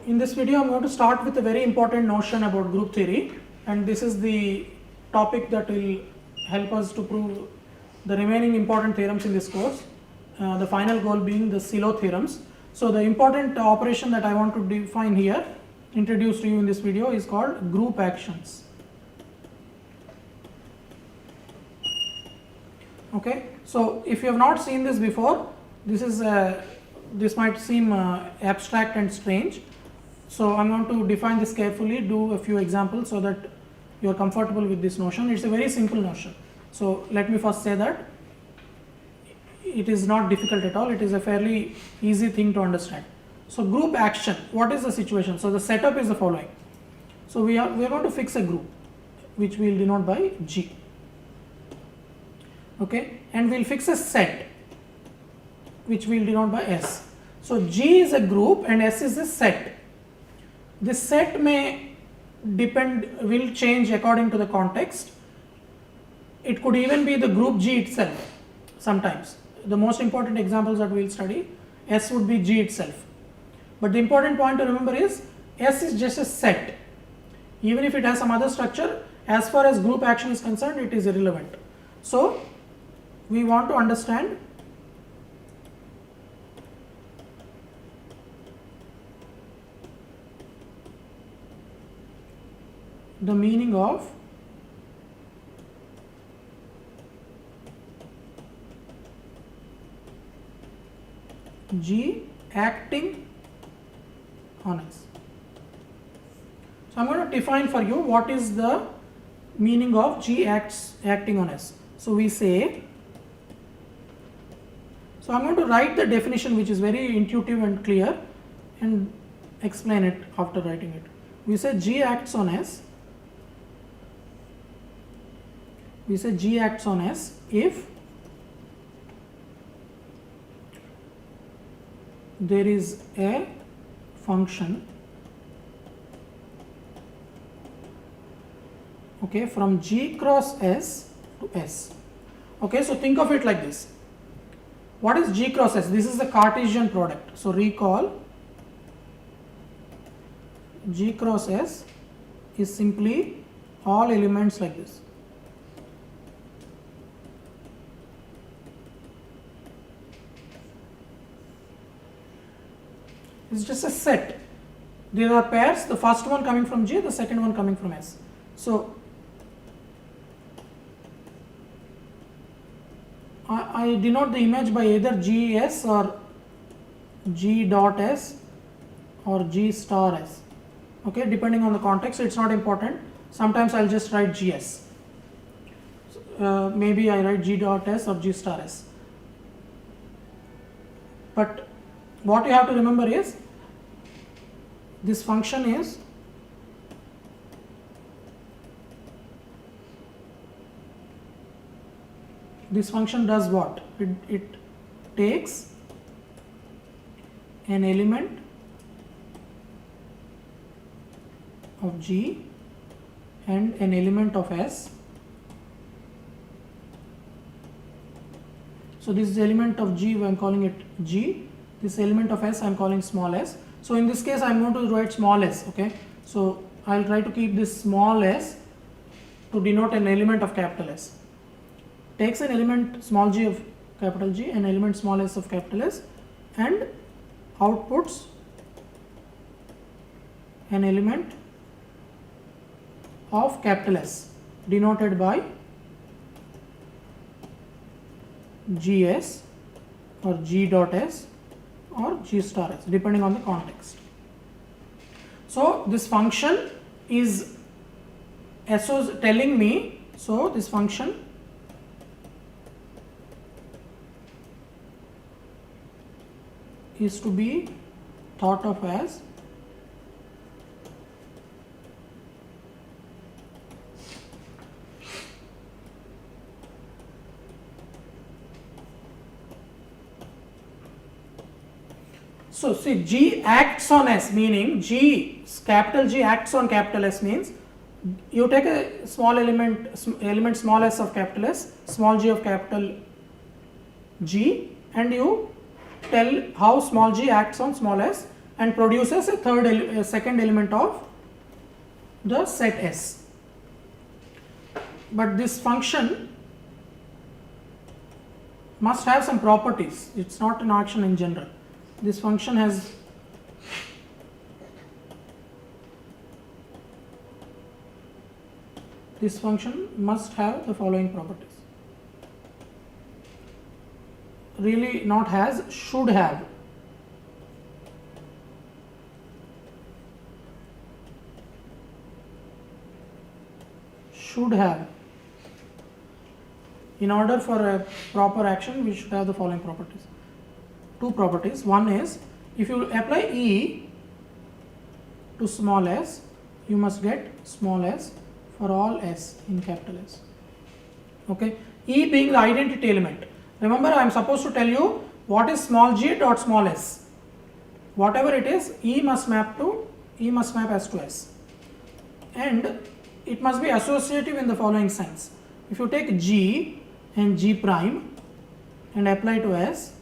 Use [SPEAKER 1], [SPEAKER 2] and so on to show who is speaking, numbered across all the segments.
[SPEAKER 1] In this video I am going to start with a very important notion about group theory, and this is the topic that will help us to prove the remaining important theorems in this course, the final goal being the silo theorems. So the important operation that I want to define here, introduce to you in this video, is called group actions. Okay, so if you have not seen this before, this might seem abstract and strange. So I am going to define this carefully, do a few examples so that you are comfortable with this notion. It's a very simple notion. So let me first say that it is not difficult at all. It is a fairly easy thing to understand. So group action, what is the situation? So the setup is the following. So we are going to fix a group which we will denote by G. Okay, and we will fix a set which we will denote by S. So G is a group and S is a set. This set will change according to the context. It could even be the group G itself sometimes. The most important examples that we will study, S would be G itself. But the important point to remember is S is just a set. Even if it has some other structure, as far as group action is concerned, it is irrelevant. So we want to understand the meaning of G acting on S. So I am going to define for you what is the meaning of G acting on S. So we say, so I am going to write the definition, which is very intuitive and clear, and explain it after writing it. We say G acts on S. We say G acts on S if there is a function, okay, from G cross S to S. Okay, so think of it like this. What is G cross S? This is the Cartesian product. So recall, G cross S is simply all elements like this. It's just a set. There are pairs, the first one coming from G, the second one coming from S. So I denote the image by either GS or G dot S or G star S. Okay, depending on the context, it's not important. Sometimes I'll just write GS. Maybe I write G dot S or G star S. But what you have to remember is this function is does what? It takes an element of G and an element of S. So this is the element of G, I am calling it G. This element of S I am calling small s. So in this case I am going to write small s. Okay, so I will try to keep this small s to denote an element of capital S. Takes an element small g of capital G and element small s of capital S and outputs an element of capital S denoted by GS or G dot S or G star S, depending on the context. So this function is telling me, so this function is to be thought of as so see, G acts on S, meaning capital G acts on capital S means you take a small element small s of capital S, small g of capital G, and you tell how small g acts on small s, and produces a second element of the set S. But this function must have some properties. It's not an action in general. This function has must have the following properties. Really not has, should have. Should have. In order for a proper action, we should have the following properties. Two properties. One is, if you apply E to small s, you must get small s for all s in capital S. Okay. E being the identity element. Remember, I am supposed to tell you what is small g dot small s. Whatever it is, E must map S to S. And it must be associative in the following sense. If you take G and G prime and apply to S,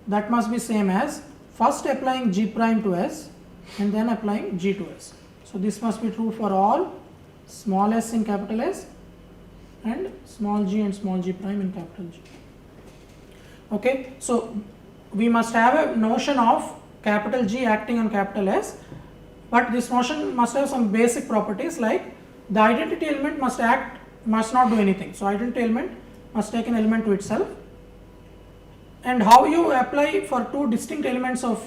[SPEAKER 1] that must be same as first applying G prime to S and then applying G to S. So this must be true for all small s in capital S and small g and small g prime in capital G. Okay, so we must have a notion of capital G acting on capital S, but this notion must have some basic properties, like the identity element must not do anything. So identity element must take an element to itself. And how you apply for two distinct elements of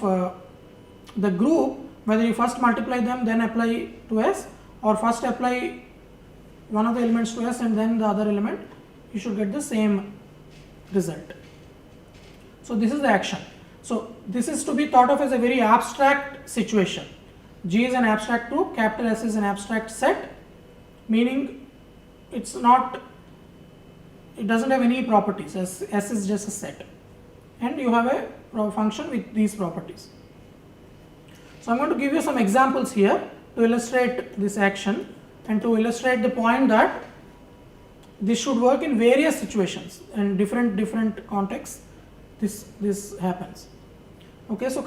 [SPEAKER 1] the group, whether you first multiply them then apply to S, or first apply one of the elements to S and then the other element, you should get the same result. So this is the action. So this is to be thought of as a very abstract situation. G is an abstract group, capital S is an abstract set, meaning it doesn't have any properties, S is just a set, and you have a function with these properties. So I am going to give you some examples here to illustrate this action and to illustrate the point that this should work in various situations and different contexts. This happens. Okay, so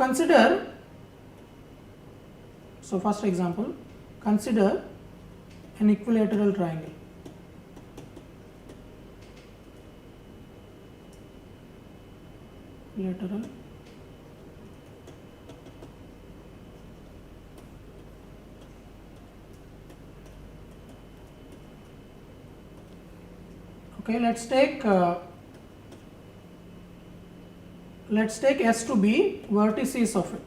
[SPEAKER 1] first example, consider an equilateral triangle. Equilateral okay, let's take S to be vertices of it.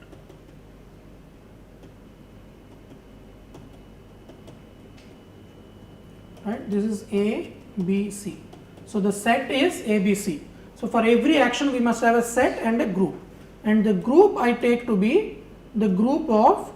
[SPEAKER 1] Right, this is A, B, C. So the set is A, B, C. So for every action we must have a set and a group, and the group I take to be the group of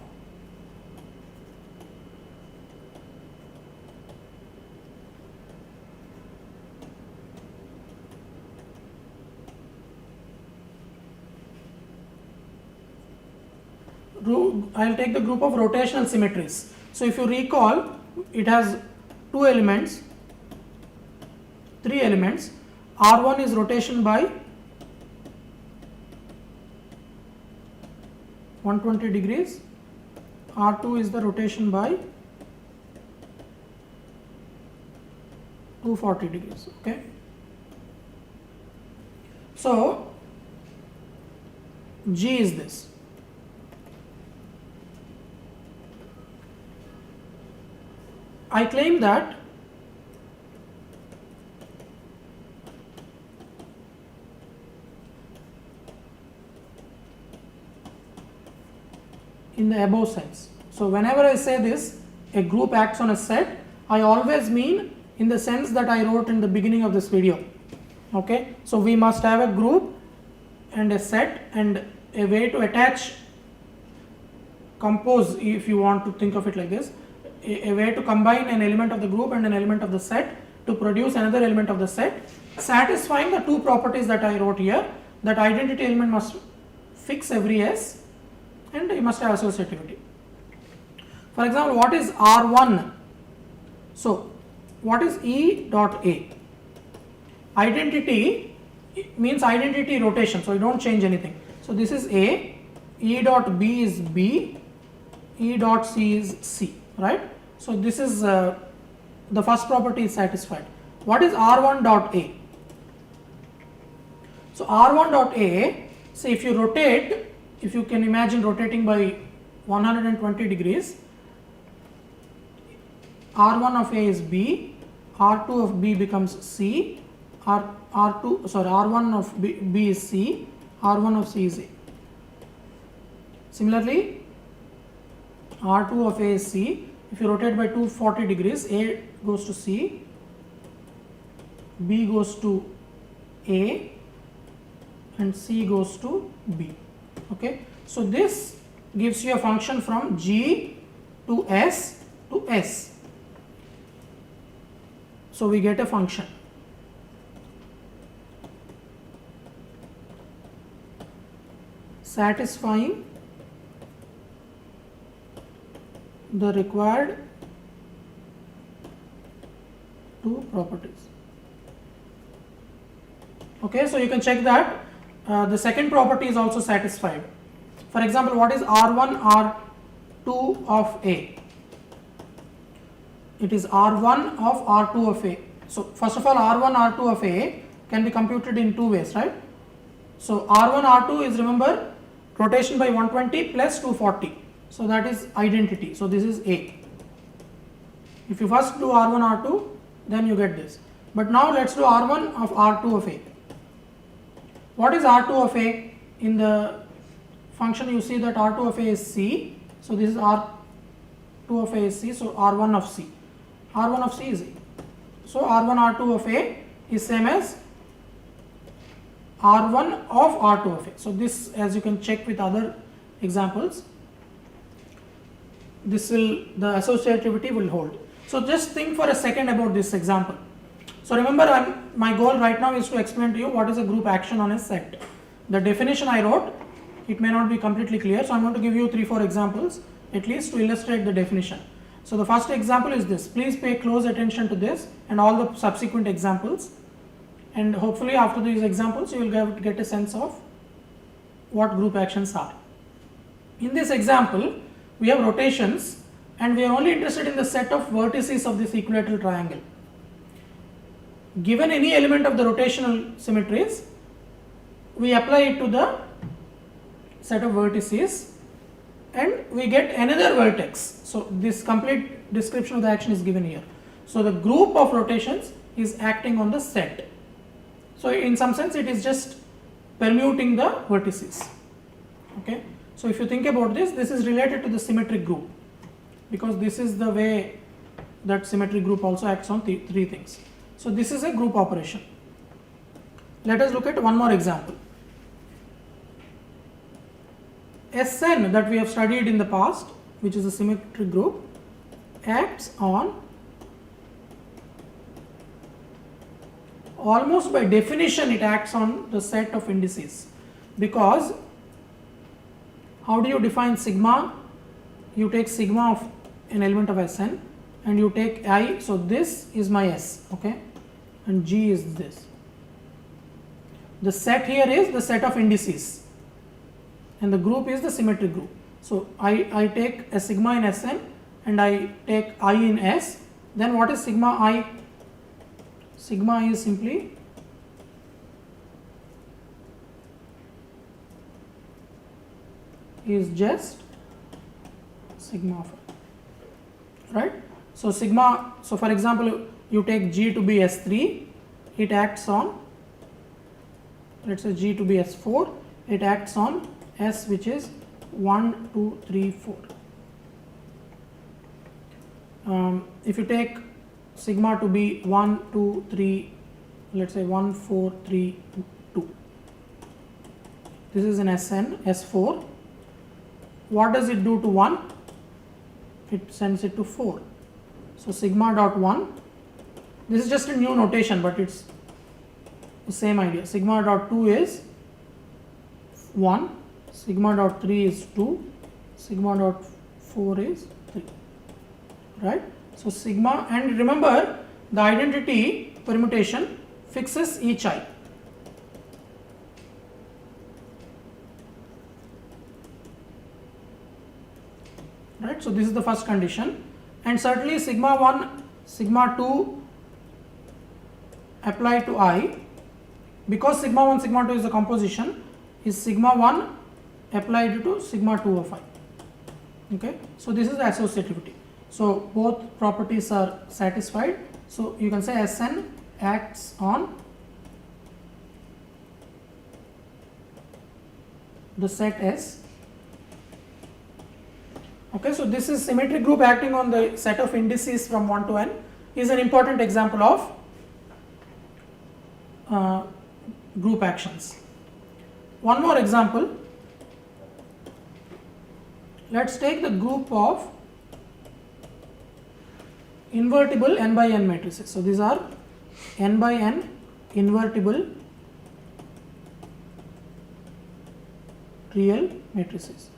[SPEAKER 1] I'll take the group of rotational symmetries. So if you recall, it has three elements. R1 is rotation by 120 degrees. R2 is the rotation by 240 degrees. Okay. So G is this. I claim that in the above sense. So whenever I say this, a group acts on a set, I always mean in the sense that I wrote in the beginning of this video. Okay, so we must have a group and a set, and a way to compose, if you want to think of it like this, a way to combine an element of the group and an element of the set to produce another element of the set, satisfying the two properties that I wrote here, that identity element must fix every S and you must have associativity. For example, what is R1? So what is E dot A? Identity means identity rotation, so you don't change anything. So this is A, E dot B is B, E dot C is C, right? So this is the first property is satisfied. What is R1 dot A? So R1 dot A, say if you rotate, if you can imagine rotating by 120 degrees, R1 of A is B, R2 of B becomes C, R1 of B is C, R1 of C is A. Similarly, R2 of A is C. If you rotate by 240 degrees, A goes to C, B goes to A, and C goes to B. Okay, so this gives you a function from G to S to S. So we get a function. Satisfying the required two properties. Okay, so you can check that the second property is also satisfied. For example, what is R1, R2 of A? It is R1 of R2 of A. So first of all, R1, R2 of A can be computed in two ways, right? So R1, R2 is, remember, rotation by 120 plus 240. So that is identity. So this is A. If you first do R1, R2, then you get this. But now let's do R1 of R2 of A. What is R2 of A? In the function you see that R2 of A is C. So this is R2 of A is C. So R1 of C. R1 of C is A. So R1, R2 of A is same as R1 of R2 of A. So this, as you can check with other examples, this will, the associativity will hold. So just think for a second about this example. So remember, my goal right now is to explain to you what is a group action on a set. The definition I wrote, it may not be completely clear, so I'm going to give you 3-4 examples at least to illustrate the definition. So the first example is this. Please pay close attention to this and all the subsequent examples, and hopefully after these examples you will get a sense of what group actions are. In this example, we have rotations and we are only interested in the set of vertices of this equilateral triangle. Given any element of the rotational symmetries, we apply it to the set of vertices and we get another vertex. So this complete description of the action is given here. So the group of rotations is acting on the set. So in some sense it is just permuting the vertices. Okay. So if you think about this, this is related to the symmetric group, because this is the way that symmetric group also acts on three things. So this is a group operation. Let us look at one more example. Sn that we have studied in the past, which is a symmetric group, acts on, almost by definition it acts on the set of indices, because how do you define sigma? You take sigma of an element of Sn and you take I, so this is my S, okay, and G is this. The set here is the set of indices and the group is the symmetric group. So I take a sigma in Sn and I take I in S. Then what is sigma I? Sigma is simply is just sigma of I, right? So sigma, so for example, you take G to be S3, it acts on, let's say G to be S4, it acts on S which is 1, 2, 3, 4. If you take sigma to be 1, 2, 3, let's say 1, 4, 3, 2, this is an Sn, S4. What does it do to 1? It sends it to 4. So sigma dot 1, this is just a new notation, but it's the same idea. Sigma dot 2 is 1, sigma dot 3 is 2, sigma dot 4 is 3, right? So sigma, and remember the identity permutation fixes each I. right? So this is the first condition, and certainly sigma 1, sigma 2 apply to I, because sigma 1, sigma 2 is the composition, is sigma 1 applied to sigma 2 of I. Okay, so this is the associativity. So both properties are satisfied. So you can say Sn acts on the set S. Okay, so this is symmetric group acting on the set of indices from 1 to n is an important example of group actions. One more example. Let's take the group of invertible n by n matrices. So these are n by n invertible real matrices.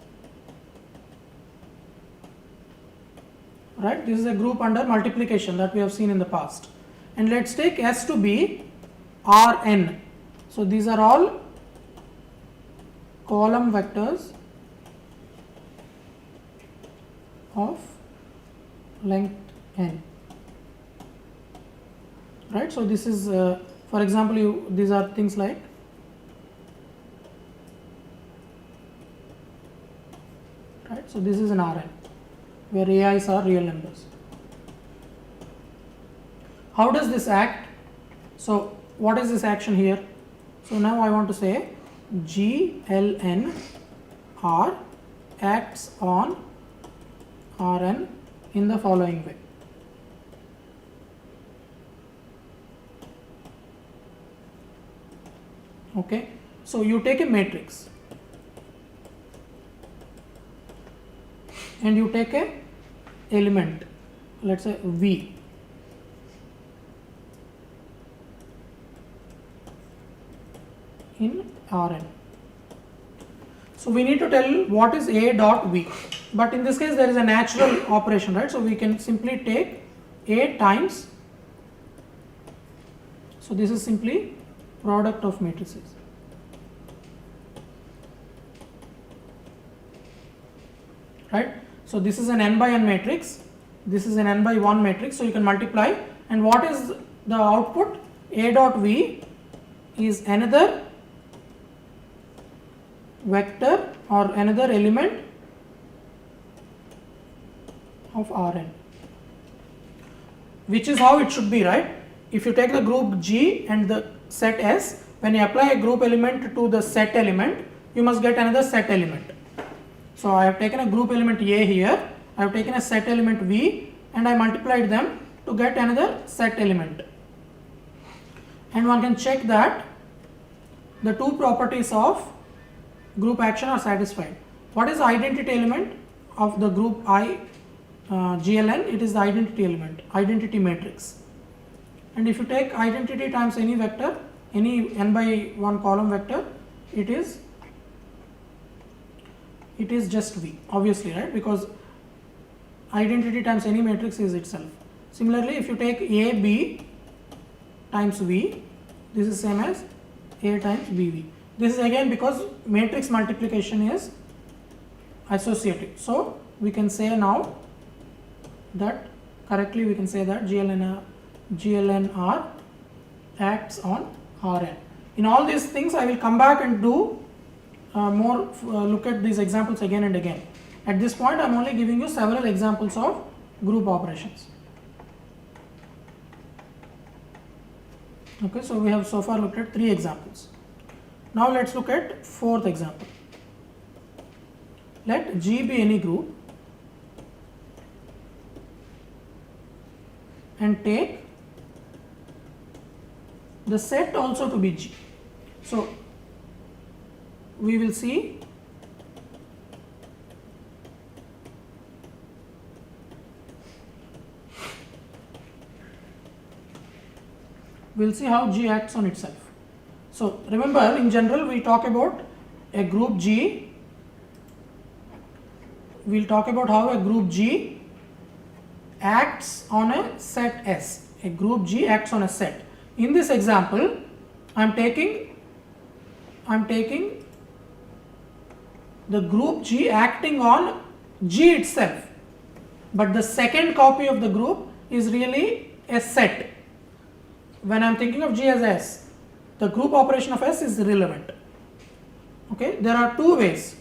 [SPEAKER 1] Right, this is a group under multiplication that we have seen in the past, and let's take S to be Rn. So these are all column vectors of length n. Right, so this is for example, these are things like right, so this is an Rn where AIs are real numbers. How does this act? So what is this action here? So now I want to say GLN R acts on Rn in the following way. Okay, so you take a matrix and you take a element, let's say V, in Rn. So we need to tell what is A dot V, but in this case there is a natural operation, right? So we can simply take A times, so this is simply product of matrices. Right? So this is an n by n matrix, this is an n by 1 matrix, so you can multiply, and what is the output? A dot V is another vector or another element of Rn, which is how it should be, right? If you take the group G and the set S, when you apply a group element to the set element, you must get another set element. So I have taken a group element A here, I have taken a set element V, and I multiplied them to get another set element. And one can check that the two properties of group action are satisfied. What is the identity element of the group I GLN? It is the identity element, identity matrix. And if you take identity times any vector, any n by 1 column vector, it is just V, obviously, right? Because identity times any matrix is itself. Similarly, if you take AB times V, this is same as A times BV. This is again because matrix multiplication is associative. So we can say now that correctly we can say that GLNR acts on Rn. In all these things I will come back and do more look at these examples again and again. At this point I am only giving you several examples of group operations. Okay, so we have so far looked at 3 examples. Now let's look at 4th example. Let G be any group and take the set also to be G. So we will see how G acts on itself. So remember, in general we talk about a group G, we will talk about how a group G acts on a set S. A group G acts on a set. In this example I am taking the group G acting on G itself. but the second copy of the group is really a set. When I am thinking of G as S, the group operation of S is relevant. Okay, there are two ways.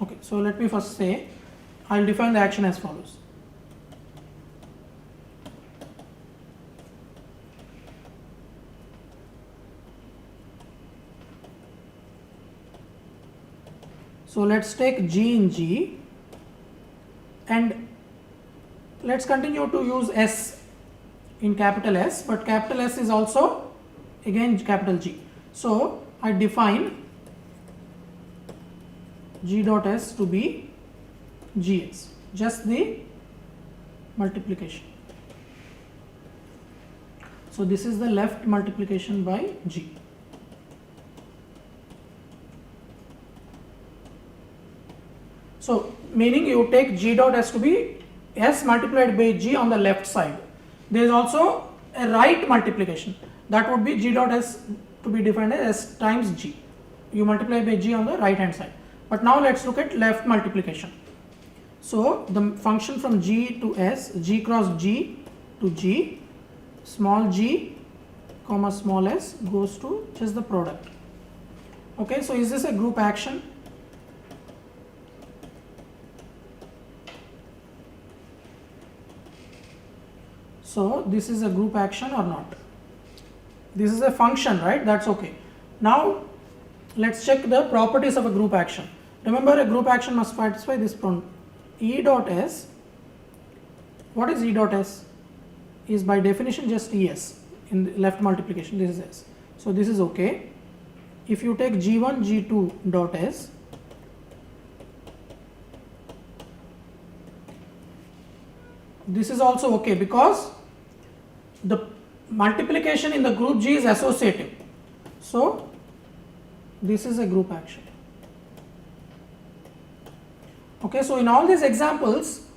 [SPEAKER 1] Okay, so let me first say, I will define the action as follows. So let's take G in G and let's continue to use S in capital S, but capital S is also again capital G. So I define G dot S to be GS, just the multiplication. So this is the left multiplication by G. So meaning you take G dot S to be S multiplied by G on the left side. There is also a right multiplication, that would be G dot S to be defined as S times G. You multiply by G on the right hand side. But now let's look at left multiplication. So the function from G to S, G cross G to G, small g comma small s goes to just the product. Okay, so is this a group action? So this is a group action or not? This is a function, right? That's okay. Now let's check the properties of a group action. Remember, a group action must satisfy this E dot S. What is E dot S? Is by definition just ES in the left multiplication. This is S. So this is okay. If you take G1, G2 dot S, this is also okay because the multiplication in the group G is associative. So this is a group action. Okay, so in all these examples,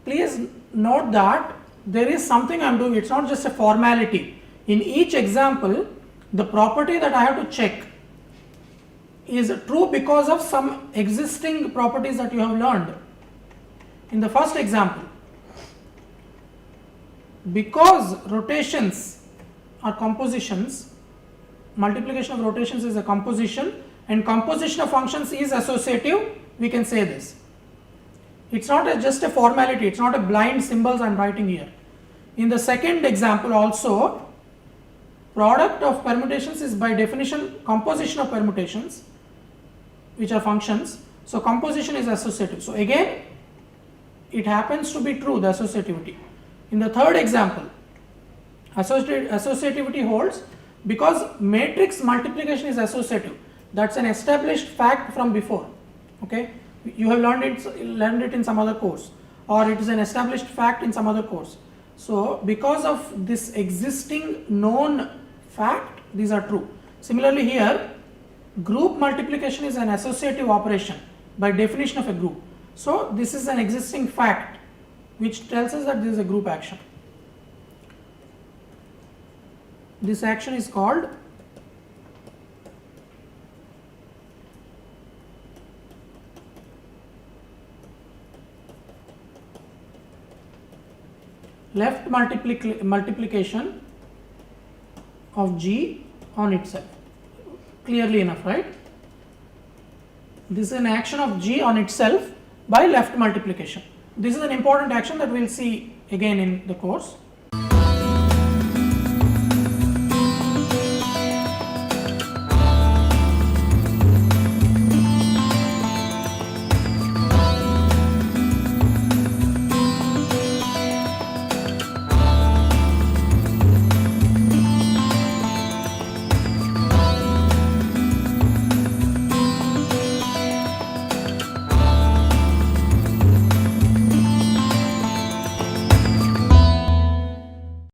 [SPEAKER 1] please note that there is something I am doing. It's not just a formality. In each example, the property that I have to check is true because of some existing properties that you have learned. In the first example, because rotations are compositions, multiplication of rotations is a composition and composition of functions is associative, we can say this. It's not just a formality, it's not a blind symbols I am writing here. In the second example also, product of permutations is by definition composition of permutations, which are functions. So composition is associative. So again, it happens to be true, the associativity. In the third example, associativity holds because matrix multiplication is associative. That's an established fact from before. Okay, you have learned it in some other course, or it is an established fact in some other course. So because of this existing known fact, these are true. Similarly here, group multiplication is an associative operation by definition of a group. So this is an existing fact which tells us that this is a group action. This action is called left multiplication of G on itself. Clearly enough, right? This is an action of G on itself by left multiplication. This is an important action that we will see again in the course.